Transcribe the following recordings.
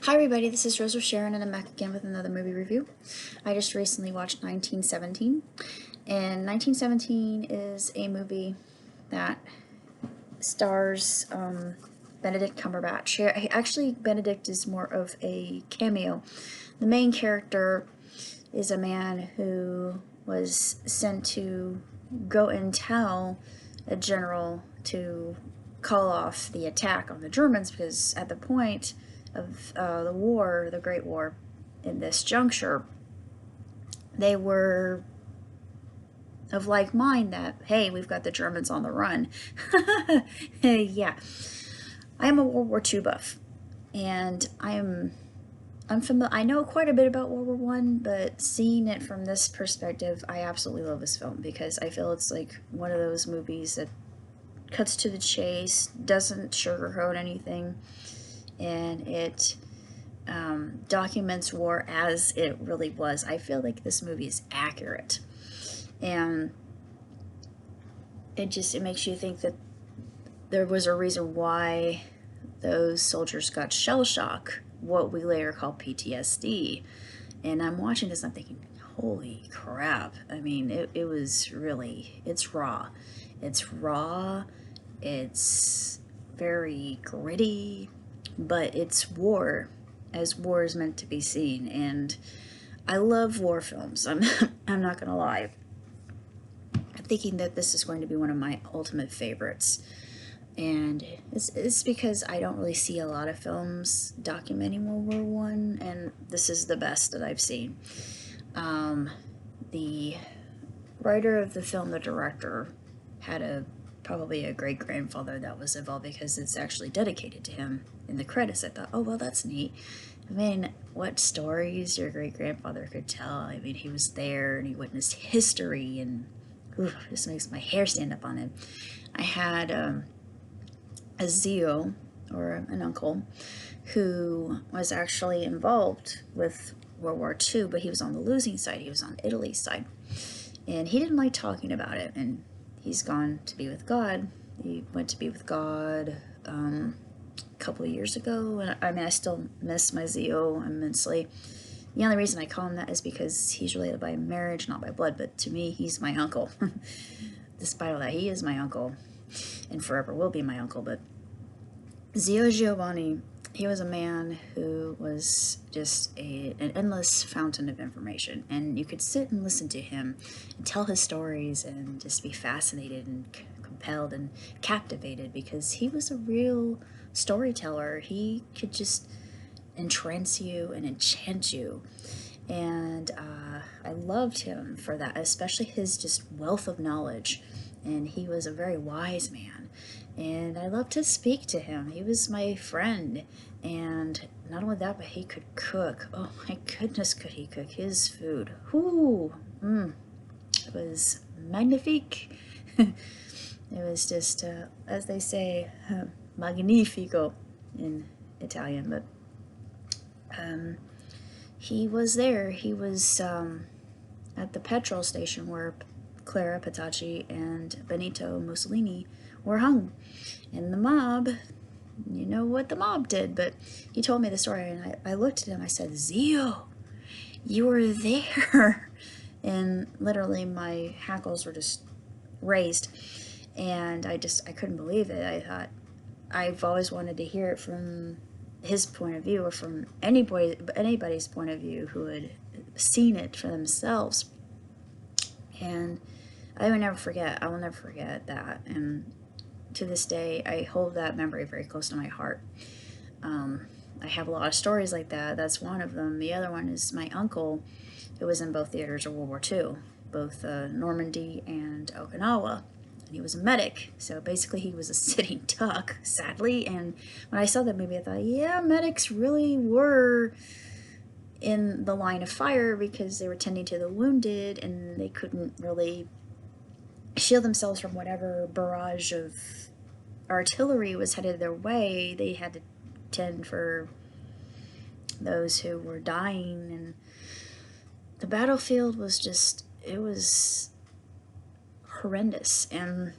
Hi everybody, this is Rose Sharon and I'm back again with another movie review. I just recently watched 1917, and 1917 is a movie that stars Benedict Cumberbatch. Actually, Benedict is more of a cameo. The main character is a man who was sent to go and tell a general to call off the attack on the Germans, because at the point of the war, the Great War, in this juncture, they were of like mind that, hey, we've got the Germans on the run. Yeah, I am a World War II buff, and I'm familiar. I know quite a bit about World War One, but seeing it from this perspective, I absolutely love this film because I feel it's like one of those movies that cuts to the chase, doesn't sugarcoat anything, and it documents war as it really was. I feel like this movie is accurate, and it makes you think that there was a reason why those soldiers got shell shock, what we later call PTSD. And I'm watching this, I'm thinking, holy crap. I mean, it was really, it's raw. It's raw, it's very gritty, but it's war, as war is meant to be seen. And I love war films. I'm not gonna lie. I'm thinking that this is going to be one of my ultimate favorites. And it's because I don't really see a lot of films documenting World War One, and this is the best that I've seen. The writer of the film, the director, had probably a great grandfather that was involved, because it's actually dedicated to him in the credits. I thought, oh well, that's neat. I mean, what stories your great grandfather could tell. I mean, he was there and he witnessed history, and ooh, this makes my hair stand up on it. I had a Zio, or an uncle, who was actually involved with World War II, but he was on the losing side. He was on Italy's side. And he didn't like talking about it, and he's gone to be with God. He went to be with God a couple of years ago, and I mean, I still miss my Zio immensely. The only reason I call him that is because he's related by marriage, not by blood, but to me, he's my uncle. Despite all that, he is my uncle, and forever will be my uncle. But Zio Giovanni, he was a man who was just an endless fountain of information, and you could sit and listen to him and tell his stories and just be fascinated and compelled and captivated, because he was a real storyteller. He could just entrance you and enchant you, and I loved him for that, especially his just wealth of knowledge. And he was a very wise man, and I loved to speak to him. He was my friend, and not only that, but he could cook. Oh my goodness, could he cook his food? Whoo, it was magnifique. It was just, as they say, magnifico in Italian. But he was there. He was at the petrol station where Clara Petacci and Benito Mussolini were hung. And the mob, you know what the mob did, but he told me the story, and I looked at him, I said, Zio, you were there. And literally my hackles were just raised, and I couldn't believe it. I thought, I've always wanted to hear it from his point of view, or from anybody's point of view who had seen it for themselves. And I will never forget that. And to this day, I hold that memory very close to my heart. I have a lot of stories like that. That's one of them. The other one is my uncle, who was in both theaters of World War II, both Normandy and Okinawa. And he was a medic, so basically he was a sitting duck, sadly. And when I saw that movie, I thought, yeah, medics really were in the line of fire, because they were tending to the wounded, and they couldn't really shield themselves from whatever barrage of artillery was headed their way. They had to tend for those who were dying, and the battlefield was just, it was horrendous. And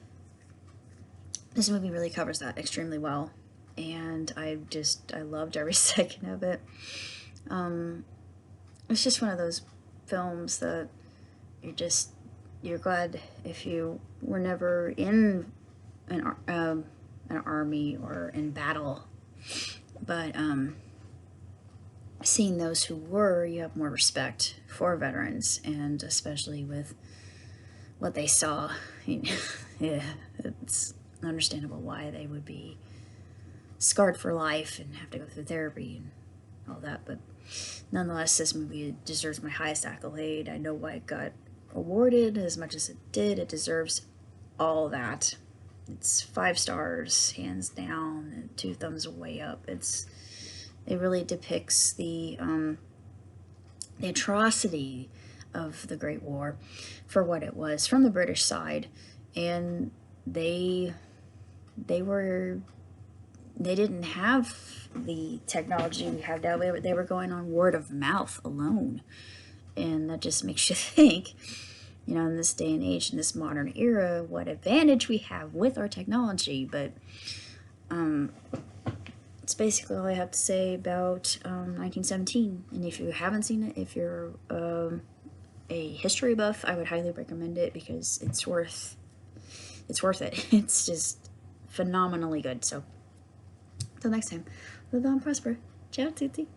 this movie really covers that extremely well. and I loved every second of it. It's just one of those films that you're glad if you were never in an army or in battle, but seeing those who were, you have more respect for veterans, and especially with what they saw. Yeah, it's understandable why they would be scarred for life and have to go through therapy and all that, but nonetheless, this movie deserves my highest accolade. I know why it got awarded as much as it did. It deserves all that. It's 5 stars, hands down, and 2 thumbs way up. It really depicts the atrocity of the Great War for what it was from the British side, and they didn't have the technology we have now. They were going on word of mouth alone, and that just makes you think, in this day and age, in this modern era, what advantage we have with our technology. But it's basically all I have to say about 1917. And if you haven't seen it, if you're a history buff, I would highly recommend it, because it's worth it. It's just phenomenally good. So, till next time, live on, prosper. Ciao, tutti.